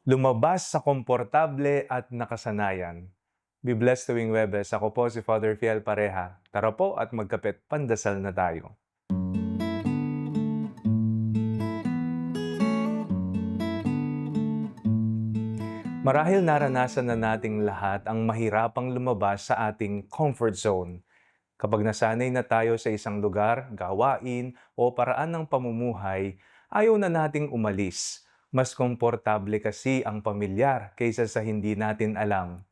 Lumabas sa komportable at nakasanayan. Be blessed tuwing Webes. Ako po si Father Fiel Pareha. Tara po at magkapit pandasal na tayo. Marahil naranasan na nating lahat ang mahirapang lumabas sa ating comfort zone. Kapag nasanay na tayo sa isang lugar, gawain o paraan ng pamumuhay, ayaw na nating umalis. Mas komportable kasi ang pamilyar kaysa sa hindi natin alam.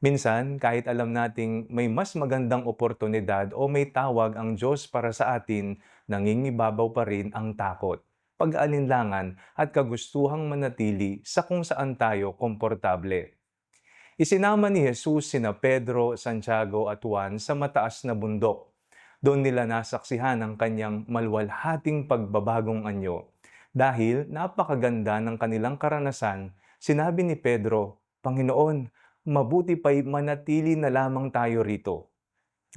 Minsan, kahit alam nating may mas magandang oportunidad o may tawag ang Diyos para sa atin, nangingibabaw pa rin ang takot, pag-aalinlangan at kagustuhang manatili sa kung saan tayo komportable. Isinama ni Jesus sina Pedro, Santiago at Juan sa mataas na bundok. Doon nila nasaksihan ang kanyang malwalhating pagbabagong anyo. Dahil napakaganda ng kanilang karanasan, sinabi ni Pedro, "Panginoon, mabuti pa'y manatili na lamang tayo rito."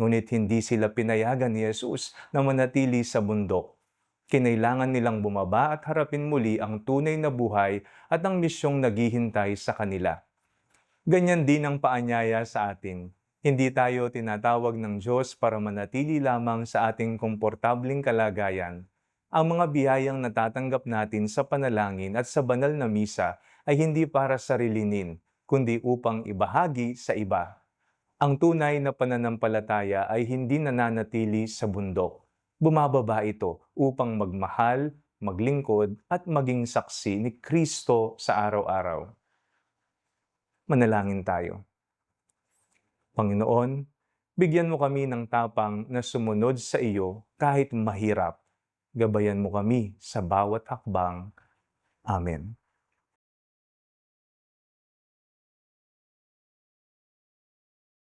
Ngunit hindi sila pinayagan ni Jesus na manatili sa bundok. Kinailangan nilang bumaba at harapin muli ang tunay na buhay at ang misyong naghihintay sa kanila. Ganyan din ang paanyaya sa atin. Hindi tayo tinatawag ng Diyos para manatili lamang sa ating komportabling kalagayan. Ang mga biyayang natatanggap natin sa panalangin at sa banal na misa ay hindi para sarilinin, kundi upang ibahagi sa iba. Ang tunay na pananampalataya ay hindi nananatili sa bundok. Bumababa ito upang magmahal, maglingkod at maging saksi ni Kristo sa araw-araw. Manalangin tayo. Panginoon, bigyan mo kami ng tapang na sumunod sa iyo kahit mahirap. Gabayan mo kami sa bawat hakbang. Amen.